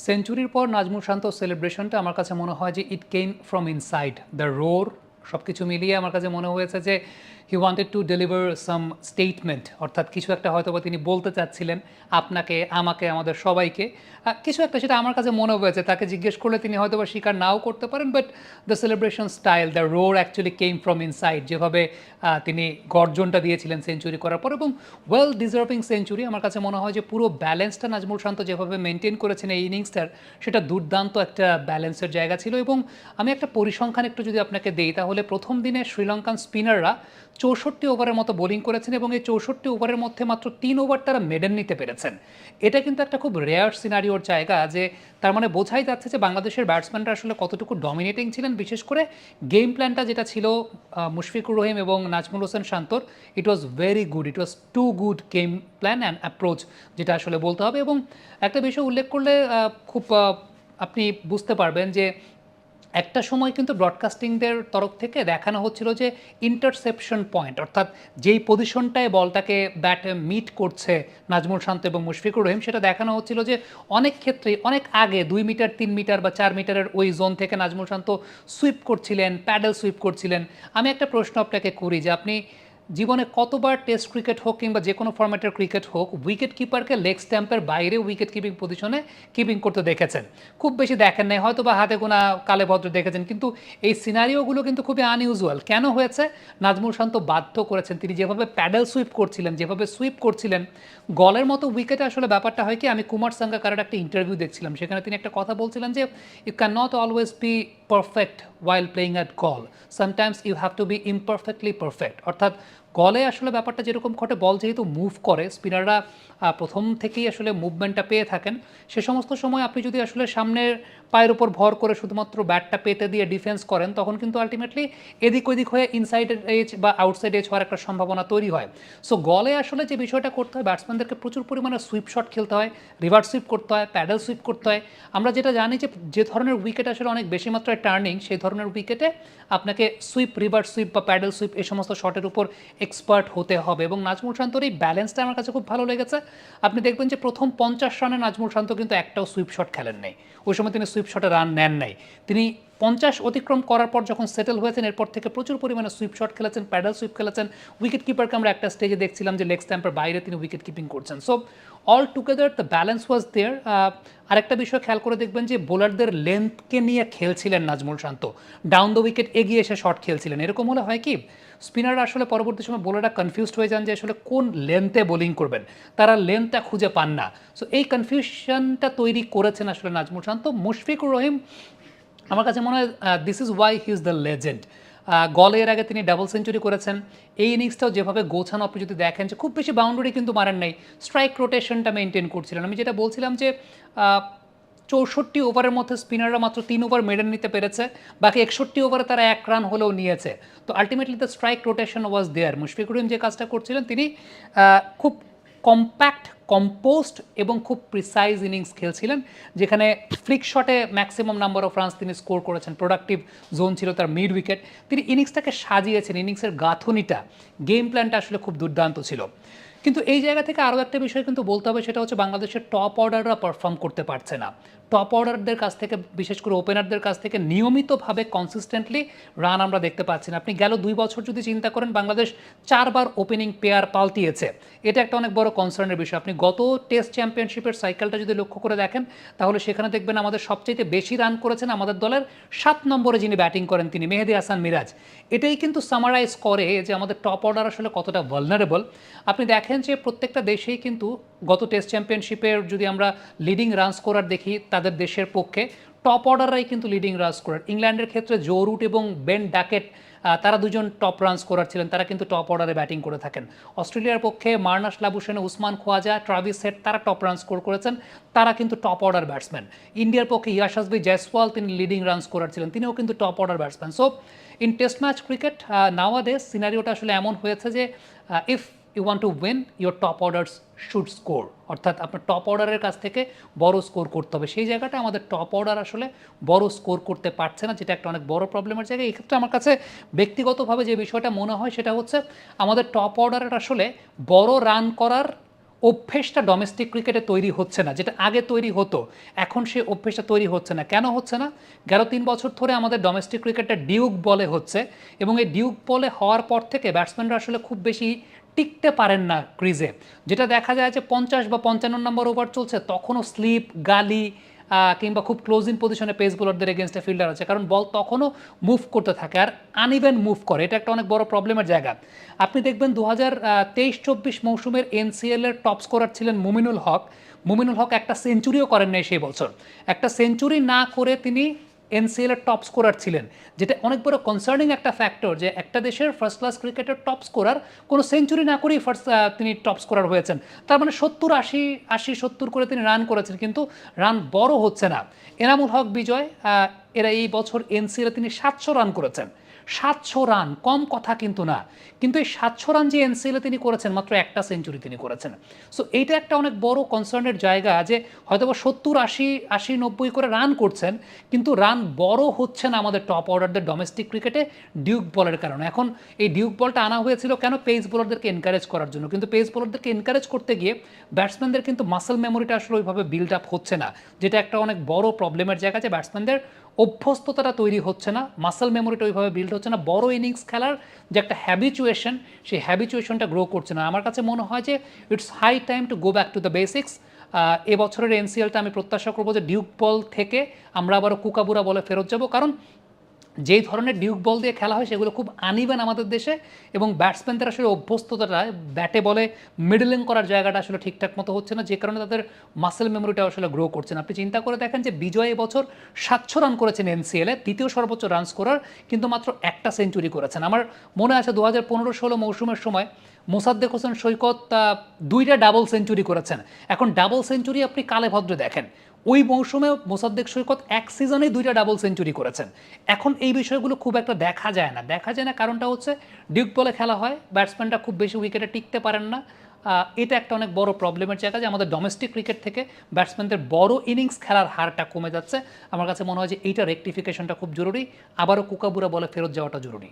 সেঞ্চুরির পর নাজমুল শান্তর সেলিব্রেশনটা আমার কাছে মনে হয় যে ইট কেম ফ্রম ইনসাইড দ্য রোর। সব কিছু মিলিয়ে আমার কাছে মনে হয়েছে যে he wanted to deliver some statement, অর্থাৎ কিছু একটা হয়তো বা তিনি বলতে চাচ্ছিলেন আপনাকে, আমাকে, আমাদের সবাইকে। কিছু একটা, সেটা আমার কাছে মনে হয়েছে। তাকে জিজ্ঞেস করলে তিনি হয়তো বা স্বীকার নাও করতে পারেন, but the celebration style, the roar actually came from inside. যেভাবে তিনি গর্জনটা দিয়েছিলেন সেঞ্চুরি করার পর, এবং ওয়েল ডিজার্ভিং সেঞ্চুরি। আমার কাছে মনে হয় যে পুরো ব্যালেন্সটা নাজমুল শান্ত যেভাবে মেনটেন করেছেন এই ইনিংসটার, সেটা দুর্দান্ত একটা ব্যালেন্সের জায়গা ছিল। এবং আমি একটা পরিসংখ্যান একটু যদি আপনাকে দেই, তাহলে প্রথম দিনে শ্রীলঙ্কান স্পিনাররা 64 ওভারের মতো বোলিং করেছেন, এবং এই 64 ওভারের মধ্যে মাত্র 3 ওভার তারা মেডেন নিতে পেরেছেন। এটা কিন্তু একটা খুব রেয়ার সিনারিওর জায়গা, যে তার মানে বোঝাই যাচ্ছে যে বাংলাদেশের ব্যাটসম্যানরা আসলে কতটুকু ডমিনেটিং ছিলেন। বিশেষ করে গেম প্ল্যানটা যেটা ছিল মুশফিকুর রহিম এবং নাজমুল হোসেন শান্তর, it was very good, it was too good game plan and approach, যেটা আসলে বলতে হবে। এবং একটা বিষয় উল্লেখ করলে খুব আপনি বুঝতে পারবেন যে একটা সময় কিন্তু ব্রডকাস্টিংদের তরফ থেকে দেখানো হচ্ছিল যে ইন্টারসেপশন পয়েন্ট, অর্থাৎ যেই পজিশনটায় বলটাকে ব্যাটে মিট করছে নাজমুল শান্ত এবং মুশফিকুর রহিম, সেটা দেখানো হচ্ছিল যে অনেক ক্ষেত্রে অনেক আগে 2 মিটার 3 মিটার বা 4 মিটারের ওই জোন থেকে নাজমুল শান্ত সুইপ করছিলেন, প্যাডেল সুইপ করছিলেন। আমি একটা প্রশ্ন আপনাকে করি যে আপনি জীবনে কতবার টেস্ট ক্রিকেট হোক কিংবা যে কোনো ফরম্যাটের ক্রিকেট হোক, উইকেট কিপারকে লেগ স্ট্যাম্পের বাইরে উইকেট কিপিং পজিশনে কিপিং করতে দেখেছেন? খুব বেশি দেখেন নাই, হয়তো বা হাতে গোনা কালে ভদ্র দেখেছেন, কিন্তু এই সিনারিওগুলো কিন্তু খুবই আনইউজুয়াল। কেন হয়েছে? নাজমুল শান্ত বাধ্য করেছেন। তিনি যেভাবে প্যাডেল সুইপ করছিলেন, যেভাবে সুইপ করছিলেন গলের মতো উইকেটে, আসলে ব্যাপারটা হয় কি, আমি কুমার সাঙ্গাকারের একটা ইন্টারভিউ দেখছিলাম, সেখানে তিনি একটা কথা বলছিলেন যে you can not always be perfect while playing at Galle, sometimes you have to be imperfectly perfect. অর্থাৎ গলে আসলে ব্যাপারটা যেরকম ঘটে, বল যেহেতু মুভ করে, স্পিনাররা প্রথম থেকেই আসলে মুভমেন্টটা পেয়ে থাকেন। সে সমস্ত সময় আপনি যদি আসলে সামনের পায়ের উপর ভর করে শুধুমাত্র ব্যাটটা পেতে দিয়ে ডিফেন্স করেন, তখন কিন্তু আলটিমেটলি এদিক ওদিক হয়ে ইনসাইড এজ বা আউটসাইড এজ হওয়ার একটা সম্ভাবনা তৈরি হয়। সো গলে আসলে যে বিষয়টা করতে হয়, ব্যাটসম্যানদেরকে প্রচুর পরিমাণে সুইপ শট খেলতে হয়, রিভার্স সুইপ করতে হয়, প্যাডেল সুইপ করতে হয়। আমরা যেটা জানি যে যে ধরনের উইকেট আসলে অনেক বেশি মাত্রায় টার্নিং, সেই ধরনের উইকেটে আপনাকে সুইপ, রিভার্স সুইপ বা প্যাডেল সুইপ এই সমস্ত শটের উপর এক্সপার্ট হতে হবে। এবং নাজমুল শান্তর এই ব্যালেন্সটা আমার কাছে খুব ভালো লেগেছে। আপনি দেখবেন যে প্রথম 50 রানে নাজমুল শান্ত কিন্তু একটাও সুইপ শট খেলেন নাই। ওই সময় তিনি সুইপ শটে রান নেন নাই। তিনি 50 অতিক্রম করার পর যখন সেটেল হয়েছেন, এরপর থেকে প্রচুর পরিমাণে সুইপ শট খেলেছেন, প্যাডেল সুইপ খেলেছেন। উইকেট কিপারকে আমরা একটা স্টেজে দেখছিলাম যে লেগ স্ট্যাম্পের বাইরে তিনি উইকেট কিপিং করছেন। So all together the balance was there. আরেকটা বিষয় খেয়াল করে দেখবেন যে বোলারদের লেন্থকে নিয়ে খেলছিলেন Najmul Shanto, down the wicket এগিয়ে এসে শট খেলছিলেন। এরকম হলে হয় কি, স্পিনাররা আসলে পরবর্তী সময় বোলাররা কনফিউজড হয়ে যান যে আসলে কোন লেন্থে বোলিং করবেন, তারা লেন্থটা খুঁজে পান না। সো এই কনফিউশনটা তৈরি করেছেন আসলে নাজমুল শান্ত। মুশফিকুর রহিম, আমার কাছে মনে হয় this is why he is the legend. গলে এর আগে তিনি ডাবল সেঞ্চুরি করেছেন। এই ইনিংসটাও যেভাবে গোছানো, আপনি যদি দেখেন যে খুব বেশি বাউন্ডারি কিন্তু মারেন নাই, স্ট্রাইক রোটেশনটা মেনটেন করছিলেন। আমি যেটা বলছিলাম যে 64 ওভারের মধ্যে স্পিনাররা মাত্র 3 ওভার মেডেন নিতে পেরেছে, বাকি 61 ওভারে তারা 1 রান হলেও নিয়েছে। তো আলটিমেটলি দ্য স্ট্রাইক রোটেশন ওয়াজ দেয়ার। মুশফিকুর রহিম যে কাজটা করছিলেন, তিনি খুব কম্প্যাক্ট, কম্পোস্ট এবং খুব প্রিসাইজ ইনিংস খেলছিলেন, যেখানে ফ্লিক শটে ম্যাক্সিমাম নাম্বার অফ রানস তিনি স্কোর করেছেন। প্রোডাক্টিভ জোন ছিল তার মিড উইকেট। তিনি ইনিংসটাকে সাজিয়েছেন, ইনিংসের গাঁথনিটা, গেম প্ল্যানটা আসলে খুব দুর্দান্ত ছিল। কিন্তু এই জায়গা থেকে আরও একটা বিষয় কিন্তু বলতে হবে, সেটা হচ্ছে বাংলাদেশের টপ অর্ডাররা পারফর্ম করতে পারছে না। টপ অর্ডারদের কাছ থেকে, বিশেষ করে ওপেনারদের কাছ থেকে নিয়মিতভাবে কনসিস্টেন্টলি রান আমরা দেখতে পাচ্ছি না। আপনি গেল 2 বছর যদি চিন্তা করেন, বাংলাদেশ 4বার ওপেনিং পেয়ার পাল্টিয়েছে। এটা একটা অনেক বড় কনসার্নের বিষয়। আপনি গত টেস্ট চ্যাম্পিয়নশিপের সাইকেলটা যদি লক্ষ্য করে দেখেন, তাহলে সেখানে দেখবেন আমাদের সবচাইতে বেশি রান করেছেন আমাদের দলের 7 নম্বরে যিনি ব্যাটিং করেন, তিনি মেহেদী হাসান মিরাজ। এটাই কিন্তু সামারাইজ করে যে আমাদের টপ অর্ডার আসলে কতটা ভালনারেবল। আপনি দেখেন যে প্রত্যেকটা দেশেই কিন্তু গত টেস্ট চ্যাম্পিয়নশিপের যদি আমরা লিডিং রান স্কোরার দেখি তাদের দেশের পক্ষে, টপ অর্ডাররাই কিন্তু লিডিং রান স্কোরার। ইংল্যান্ডের ক্ষেত্রে জো রুট এবং বেন ডাকেট, তারা দুজন টপ রান স্কোরার ছিলেন, তারা কিন্তু টপ অর্ডারে ব্যাটিং করে থাকেন। অস্ট্রেলিয়ার পক্ষে Marnus Labuschagne, Usman Khawaja, Travis Head, তারা টপ রান স্কোর করেছেন, তারা কিন্তু টপ অর্ডার ব্যাটসম্যান। ইন্ডিয়ার পক্ষে ইয়াশাসবি জয়সওয়াল, তিনি লিডিং রান স্কোরার ছিলেন, তিনিও কিন্তু top order batsman. So in test match cricket nowadays সিনারিওটা আসলে এমন হয়েছে যে if you want to win, your top orders should score, অর্থাৎ আপনার টপ অর্ডারের কাছ থেকে বড় স্কোর করতে হবে। সেই জায়গাটা আমাদের টপ অর্ডার আসলে বড় স্কোর করতে পারছে না, যেটা একটা অনেক বড় প্রবলেমের জায়গা। এক্ষেত্রে আমার কাছে ব্যক্তিগতভাবে যে বিষয়টা মনে হয়, সেটা হচ্ছে আমাদের টপ অর্ডারের আসলে বড় রান করার অভ্যেসটা ডোমেস্টিক ক্রিকেটে তৈরি হচ্ছে না, যেটা আগে তৈরি হতো এখন সে অভ্যেসটা তৈরি হচ্ছে না। কেন হচ্ছে না? গেল 3 বছর ধরে আমাদের ডোমেস্টিক ক্রিকেটটা ডিউক বলে হচ্ছে, এবং এই ডিউক বলে হওয়ার পর থেকে ব্যাটসম্যানরা আসলে খুব বেশি টিকতে পারেন না ক্রিজে। যেটা দেখা যায় যে 50 বা 55 নম্বর ওভার চলছে তখনও স্লিপ, গালি কিংবা খুব ক্লোজ ইন পজিশনে পেস বোলারদের এগেনস্টে ফিল্ডার আছে, কারণ বল তখনও মুভ করতে থাকে আর আনইভেন মুভ করে। এটা একটা অনেক বড় প্রবলেমের জায়গা। আপনি দেখবেন 2023-24 মৌসুমের এনসিএল এর টপ স্কোরার ছিলেন মুমিনুল হক। মুমিনুল হক একটা সেঞ্চুরিও করেন নাই সেই বছর। একটা সেঞ্চুরি না করে তিনি এনসিএল এর টপ স্কোরার ছিলেন, যেটা অনেক বড় কনসার্নিং একটা ফ্যাক্টর যে একটা দেশের ফার্স্ট ক্লাস ক্রিকেটের টপ স্কোরার কোনো সেঞ্চুরি না করেই তিনি টপ স্কোরার হয়েছেন। তার মানে 70-80 করে তিনি রান করেছেন, কিন্তু রান বড় হচ্ছে না। এনামুল হক বিজয়, এরা এই বছর এনসিএলে তিনি 700 রান করেছেন। 700 রান কম কথা কিন্তু না, কিন্তু এই 700 রান যে এনসিএলে তিনি করেছেন মাত্র একটা সেঞ্চুরি তিনি করেছেন। সো এইটা একটা অনেক বড় কনসার্নের জায়গা যে হয়তো বা 70-80-90 করে রান করছেন, কিন্তু রান বড় হচ্ছে না আমাদের টপ অর্ডারদের ডোমেস্টিক ক্রিকেটে ডিউক বলের কারণে। এখন এই ডিউক বলটা আনা হয়েছিল কেন? পেস বোলারদেরকে এনকারেজ করার জন্য, কিন্তু পেস বোলারদেরকে এনকারেজ করতে গিয়ে ব্যাটসম্যানদের কিন্তু মাসল মেমোরিটা আসলে ওইভাবে বিল্ড আপ হচ্ছে না, যেটা একটা অনেক বড় প্রবলেমের জায়গা যে ব্যাটসম্যানদের অভ্যস্ততাটা তৈরি হচ্ছে না, মাসল মেমোরিটা ওইভাবে বিল্ড হচ্ছে না, বড় ইনিংস খেলার যে একটা হ্যাবিচুয়েশন সেই হ্যাবিচুয়েশনটা গ্রো করছে না। আমার কাছে মনে হয় যে it's high time to go back to the basics. এবছরের এনসিএলটা আমি প্রত্যাশা করবো যে ডিউক বল থেকে আমরা আবারও কুকাবুরা বলে ফেরত যাব, কারণ যেই ধরনের ডিউক বল দিয়ে খেলা হয় সেগুলো খুব আনইভেন আমাদের দেশে, এবং ব্যাটসম্যানদের আসলে অভ্যস্ততাটা ব্যাটে বলে মিডলিং করার জায়গাটা আসলে ঠিকঠাক মতো হচ্ছে না, যে কারণে তাদের মাসেল মেমোরিটা আসলে গ্রো করছে না। আপনি চিন্তা করে দেখেন যে বিজয় এবছর 700 রান করেছেন এনসিএলে, দ্বিতীয় সর্বোচ্চ রান স্কোরার, কিন্তু মাত্র একটা সেঞ্চুরি করেছেন। আমার মনে আছে 2015-16 মৌসুমের সময় মোসাদ্দেক হোসেন সৈকত 2টা ডাবল সেঞ্চুরি করেছেন। এখন ডাবল সেঞ্চুরি আপনি কালে ভদ্রে দেখেন, ওই মৌসুমে মোসাদ্দেক সৈকত এক সিজনেই 2টা ডাবল সেঞ্চুরি করেছেন। এখন এই বিষয়গুলো খুব একটা দেখা যায় না, কারণটা হচ্ছে ডিউক বলে খেলা হয়, ব্যাটসম্যানরা খুব বেশি উইকেটে টিকতে পারেন না। এটা একটা অনেক বড় প্রবলেমের জায়গা যে আমাদের ডোমেস্টিক ক্রিকেট থেকে ব্যাটসম্যানদের বড় ইনিংস খেলার হারটা কমে যাচ্ছে। আমার কাছে মনে হয় যে এইটা রেকটিফিকেশনটা খুব জরুরি, আবারও কুকাবুরা বলে ফেরত যাওয়াটা জরুরি।